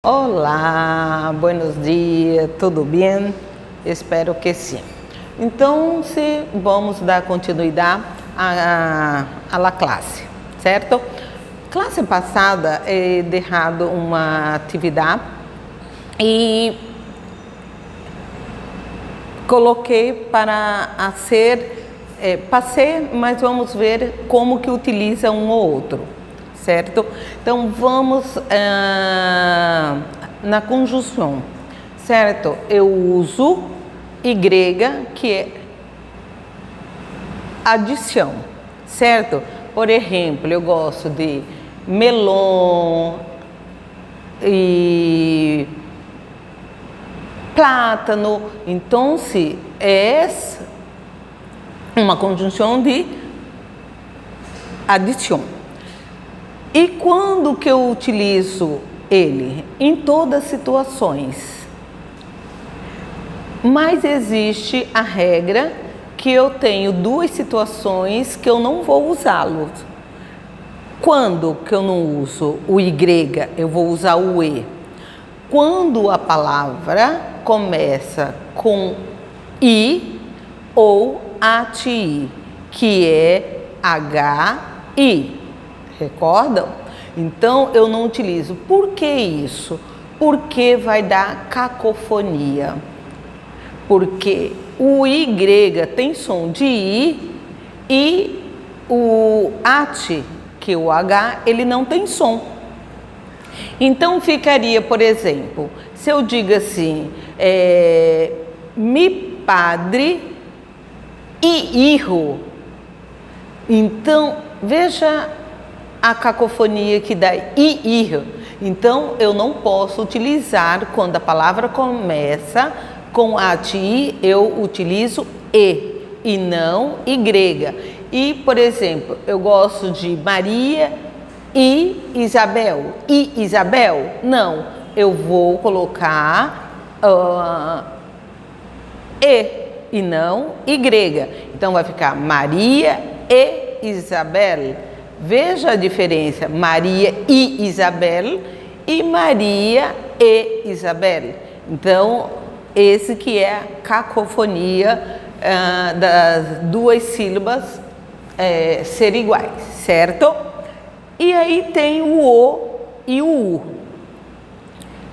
Olá, buenos dias, tudo bem? Espero que sim. Então, vamos dar continuidade à classe, certo? Classe passada, he deixado uma atividade e coloquei para passei, mas vamos ver como que utiliza um ou outro, certo? Então, vamos na conjunção, certo? Eu uso Y, que é adição, certo? Por exemplo, eu gosto de melão e plátano. Então, se é uma conjunção de adição. E quando que eu utilizo ele? Em todas as situações. Mas existe a regra que eu tenho duas situações que eu não vou usá-lo. Quando que eu não uso o Y, eu vou usar o E. Quando a palavra começa com I ou ATI, que é HI. Recordam? Então, eu não utilizo. Por que isso? Porque vai dar cacofonia. Porque o Y tem som de I e o AT, que é o H, ele não tem som. Então, ficaria, por exemplo, se eu digo assim, mi padre e hijo. Então, veja a cacofonia que dá hijo. Então, eu não posso utilizar, quando a palavra começa com ATI, eu utilizo E não Y. E, por exemplo, eu gosto de Maria e Isabel. E Isabel? Não, eu vou colocar E não Y. Então, vai ficar Maria e Isabel. Veja a diferença, Maria e Isabel e Maria e Isabel. Então, esse que é a cacofonia das duas sílabas ser iguais, certo? E aí tem o O e o U.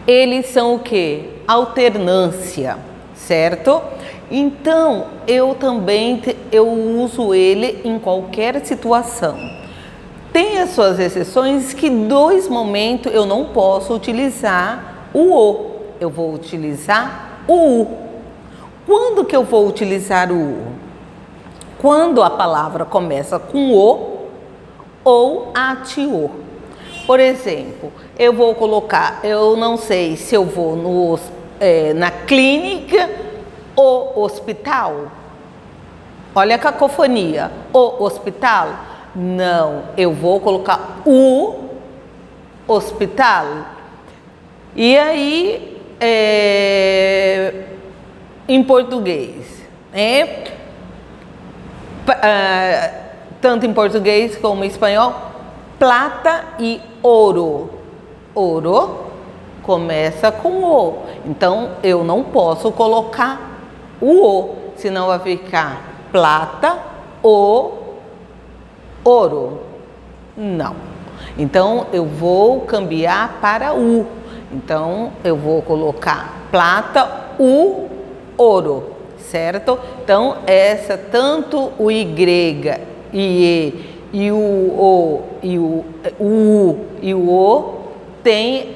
Eles são o quê? Alternância, certo? Então, eu também uso ele em qualquer situação. Tem as suas exceções que dois momentos eu não posso utilizar o O. Eu vou utilizar o U. Quando que eu vou utilizar o U? Quando a palavra começa com O ou ATO. Por exemplo, eu vou colocar, eu não sei se eu vou na clínica ou hospital. Olha a cacofonia. O hospital. Não, eu vou colocar o hospital. E aí, em português, tanto em português como em espanhol, plata e ouro. Ouro começa com O. Então, eu não posso colocar o O, senão vai ficar plata ou ouro. Não. Então, eu vou cambiar para U. Então, eu vou colocar plata, U, ouro, certo? Então, tanto o Y e E e o O e o U e o O tem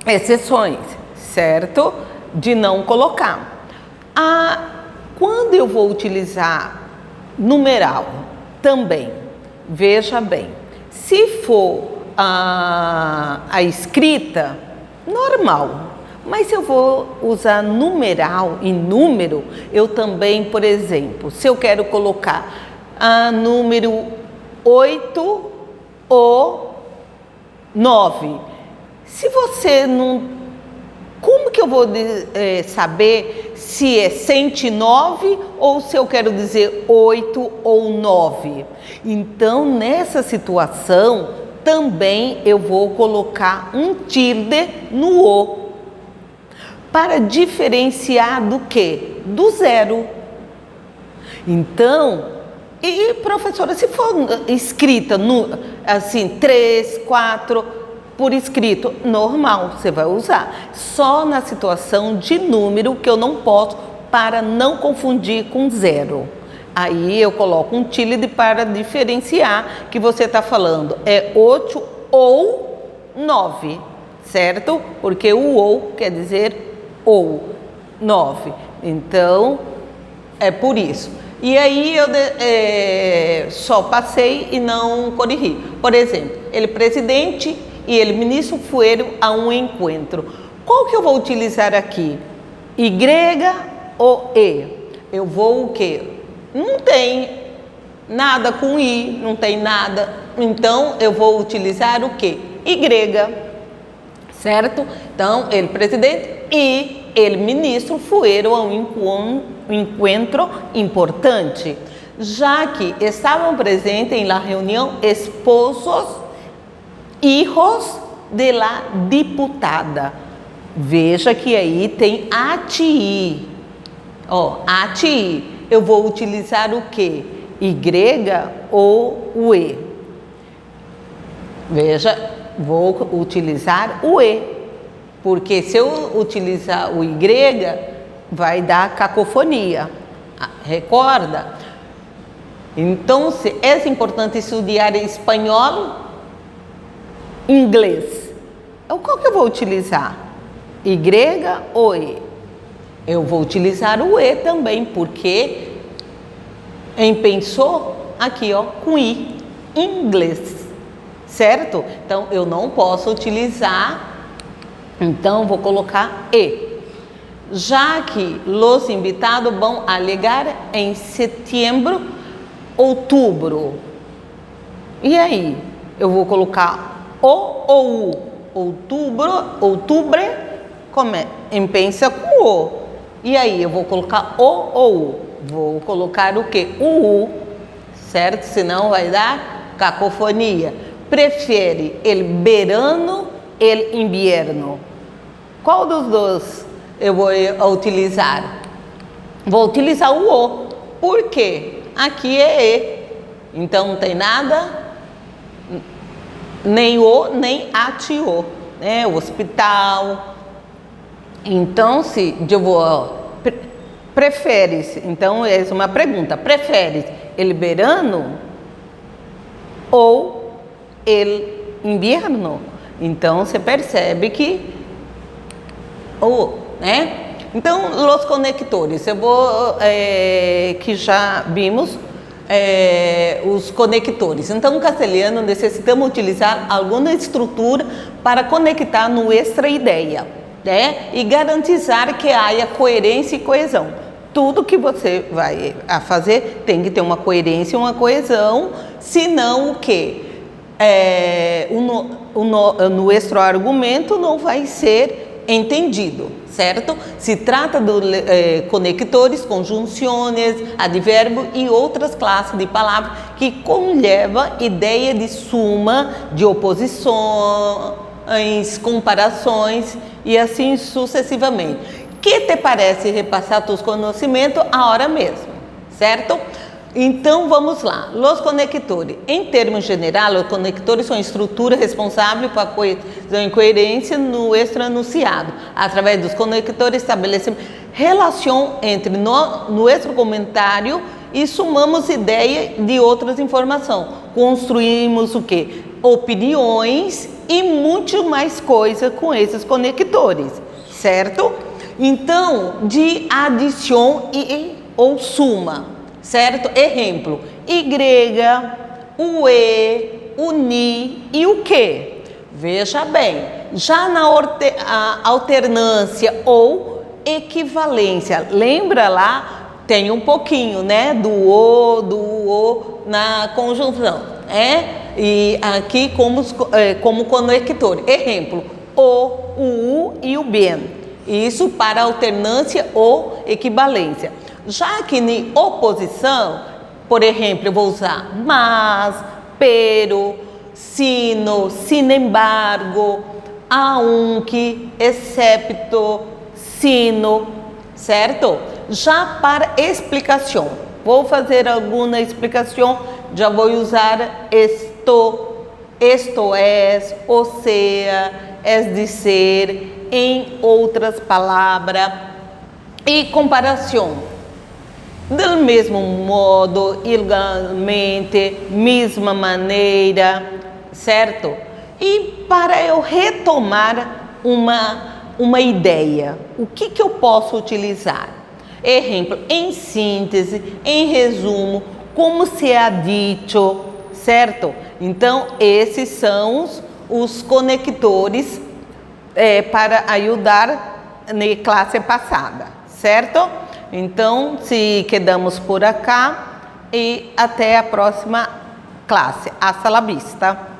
exceções, certo? De não colocar. Quando eu vou utilizar numeral também, veja bem, se for a escrita, normal, mas se eu vou usar numeral e número, eu também, por exemplo, se eu quero colocar número 8 ou 9, se você não... Como que eu vou saber se é 109 ou se eu quero dizer 8 ou 9? Então, nessa situação, também eu vou colocar um tilde no O, para diferenciar do quê? Do zero. Então, e professora, se for escrita assim, 3, 4, por escrito, normal, você vai usar. Só na situação de número que eu não posso, para não confundir com zero. Aí eu coloco um tilde para diferenciar que você está falando é 8 ou 9, certo? Porque o ou quer dizer ou, 9. Então, é por isso. E aí eu só passei e não corrigi. Por exemplo, ele presidente e ele ministro foram a um encontro. Qual que eu vou utilizar aqui? Y ou E? Eu vou o quê? Não tem nada com I, não tem nada. Então, eu vou utilizar o quê? Y, certo? Então, ele presidente e ele ministro foram a um encontro importante, já que estavam presentes em la reunião esposos, hijos de la diputada. Veja que aí tem ATI. Ó, ATI. Eu vou utilizar o quê? Y ou o E? Veja, vou utilizar o E, porque se eu utilizar o Y, vai dar cacofonia. Recorda? Então, é importante estudar espanhol, inglês. Qual que eu vou utilizar? Y ou E? Eu vou utilizar o E também, porque pensou aqui, ó, com I, inglês, certo? Então, eu não posso utilizar, então vou colocar E. Já que os invitados vão alegar em setembro, outubro. E aí? Eu vou colocar O ou U. Outubro, pensa com O. E aí, eu vou colocar O ou U? Vou colocar o quê? O U, certo? Senão vai dar cacofonia. Prefere el verano, el invierno? Qual dos dois eu vou utilizar? Vou utilizar o O. Por quê? Aqui é E. Então, não tem nada, nem O, nem ATO, né? O hospital. Então, se eu vou... Prefere, então, é uma pergunta. Prefere el verano ou el invierno? Então, você percebe que... né? Então, os conectores. Eu vou... que já vimos os conectores. Então, no castelhano, necessitamos utilizar alguma estrutura para conectar nossa ideia, né? E garantizar que haja coerência e coesão. Tudo que você vai a fazer tem que ter uma coerência e uma coesão, senão o quê? Nosso argumento não vai ser entendido, certo? Se trata de conectores, conjunções, advérbio e outras classes de palavras que conleva ideia de suma, de oposições, comparações e assim sucessivamente. Que te parece repassar teus conhecimentos a hora mesmo, certo? Então, vamos lá. Os conectores. Em termos gerais, os conectores são estruturas responsáveis por coesão e coerência no extra-enunciado. Através dos conectores, estabelecemos relação entre nosso comentário e sumamos ideia de outras informações. Construímos o quê? Opiniões e muito mais coisa com esses conectores, certo? Então, de adição ou suma, certo? Exemplo, Y, o E, o Ni e o que? Veja bem, já na alternância ou equivalência, lembra lá, tem um pouquinho, né? Do O na conjunção, E aqui como conector. Exemplo, o U e o bem. Isso para alternância ou equivalência. Já que em oposição, por exemplo, eu vou usar mas, pero, sino, sin embargo, aunque, excepto, sino, certo? Já para explicação, vou fazer alguma explicação, já vou usar esto es, o sea, es dizer, em outras palavras, e comparação. Do mesmo modo, igualmente, mesma maneira, certo? E para eu retomar uma ideia, o que eu posso utilizar? Exemplo, em síntese, em resumo, como se ha dito, certo? Então, esses são os conectores para ajudar na classe passada, certo? Então, se quedamos por acá e até a próxima classe. Hasta la vista!